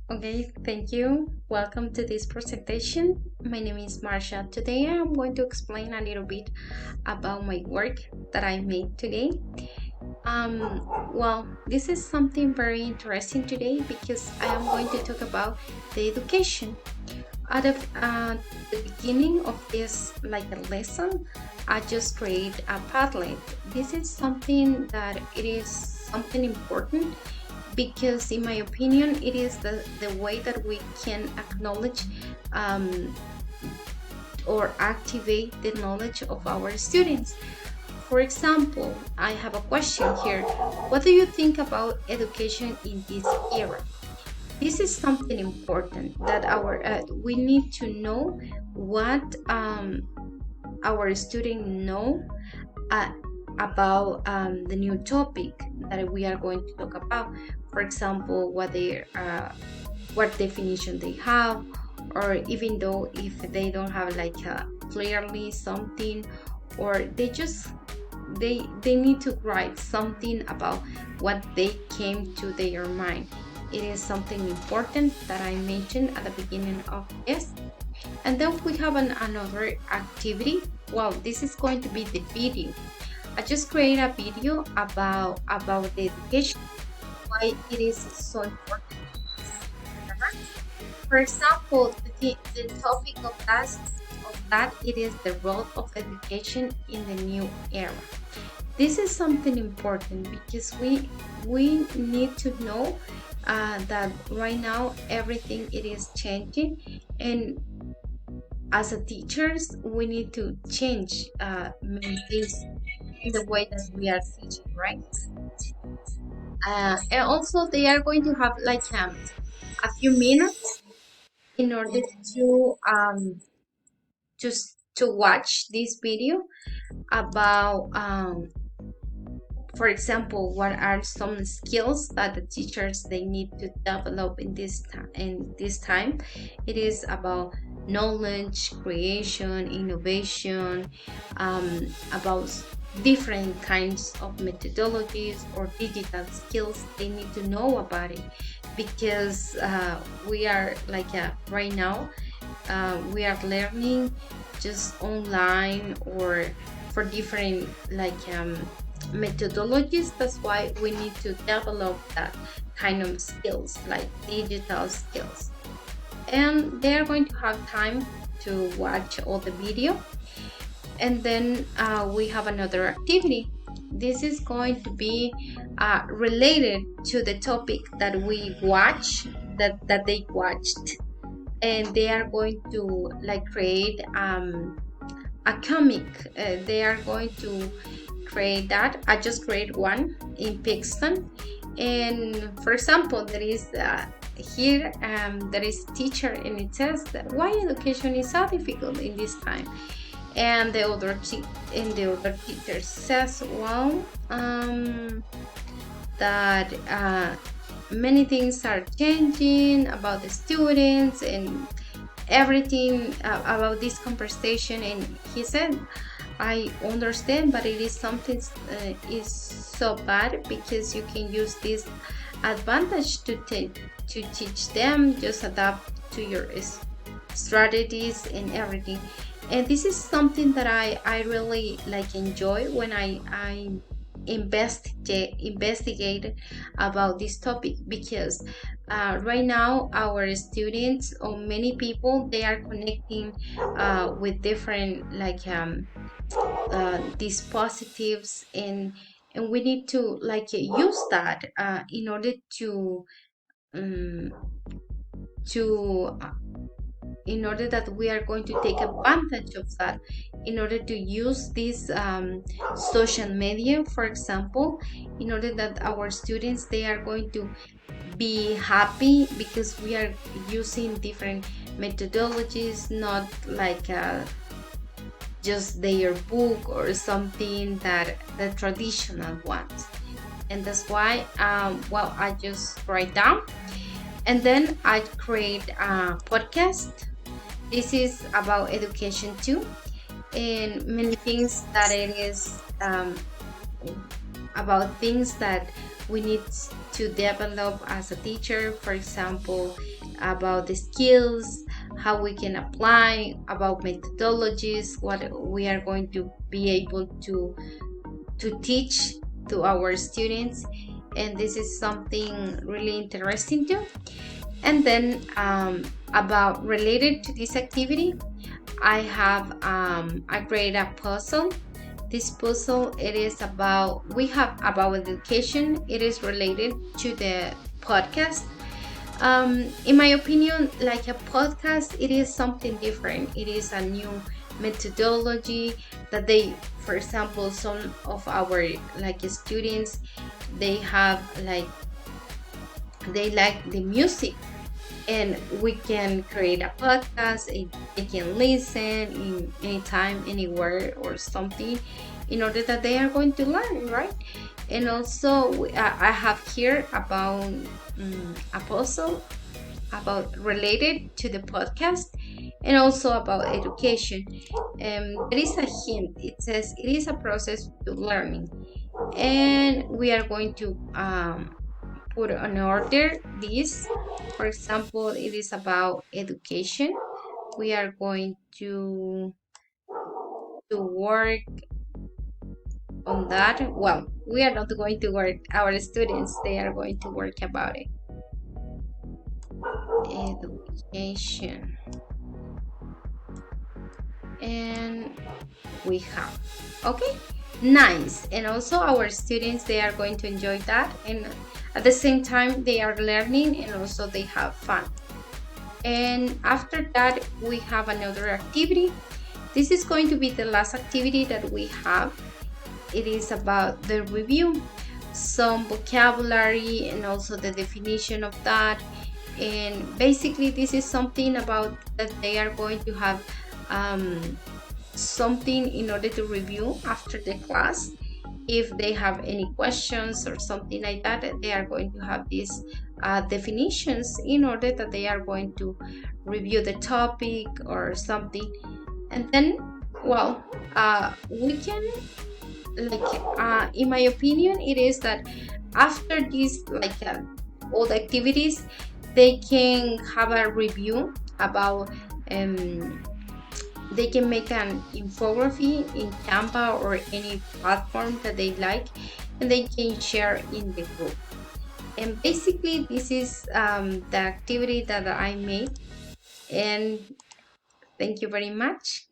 Okay, thank you. Welcome to this presentation. My name is Marsha. Today I'm going to explain a little bit about my work that I made today. This is something very interesting today because I am going to talk about the education. At the beginning of this like a lesson, I just create a Padlet. This is something that it is something important because in my opinion it is the way that we can acknowledge um, or activate the knowledge of our students. For example, I have a question here. What do you think about education in this era? This is something important that our we need to know what our students know uh, about the new topic that we are going to talk about. For example, what definition they have, or even though if they don't have like clearly something, or they need to write something about what they came to their mind. It is something important that I mentioned at the beginning of this. And then we have another activity. Well, this is going to be the video. I just create a video about the education, why it is so important. For example, the topic of that it is the role of education in the new era. This is something important because we need to know that right now everything it is changing, and as a teachers we need to change many things in the way that we are teaching, right? And also they are going to have like a few minutes in order to watch this video about for example, what are some skills that the teachers they need to develop in this time. It is about knowledge creation, innovation, about different kinds of methodologies or digital skills. They need to know about it because we are like right now we are learning just online or for different like methodologies. That's why we need to develop that kind of skills like digital skills, and they are going to have time to watch all the video. And then we have another activity. This is going to be related to the topic that we watch, that they watched, and they are going to like create a comic. They are going to create that. I just create one in Pixton, and for example, there is here there is teacher, and it says that why education is so difficult in this time, and the other teacher says, well, that many things are changing about the students and everything about this conversation. And he said, I understand, but it is something is so bad because you can use this advantage to teach them, just adapt to your strategies and everything. And this is something that I really like enjoy when I investigate about this topic, because right now our students or many people they are connecting with different like these positives, and we need to like use that in order um, to in order that we are going to take advantage of that, in order to use this social media, for example, in order that our students they are going to be happy because we are using different methodologies, not like just their book or something that the traditional ones. And that's why well, I just write down, and then I create a podcast. This is about education too, and many things that it is about things that we need to develop as a teacher, for example, about the skills, how we can apply, about methodologies, what we are going to be able to teach to our students. And this is something really interesting too. And then about related to this activity, I create a puzzle. This puzzle, it is about, we have about education. It is related to the podcast. In my opinion, like a podcast, it is something different. It is a new methodology that they, for example, some of our like students, they have like, they like the music, and we can create a podcast, and they can listen in anytime, anywhere, or something, in order that they are going to learn, right? And also I have here about a puzzle about related to the podcast, and also about education. There is a hint. It says it is a process to learning, and we are going to put on order this. For example, it is about education. We are going to work on that. Well, we are not going to work, our students, they are going to work about it. Education. And we have, okay, nice. And also our students, they are going to enjoy that, and at the same time they are learning, and also they have fun. And after that we have another activity. This is going to be the last activity that we have. It is about the review, some vocabulary, and also the definition of that. And basically this is something about that they are going to have something in order to review after the class. If they have any questions or something like that, they are going to have these definitions in order that they are going to review the topic or something. And then, well, we can, like, in my opinion, it is that after these, like, all the activities, they can have a review about they can make an infography in Canva or any platform that they like, and they can share in the group. And basically this is the activity that I made. And thank you very much.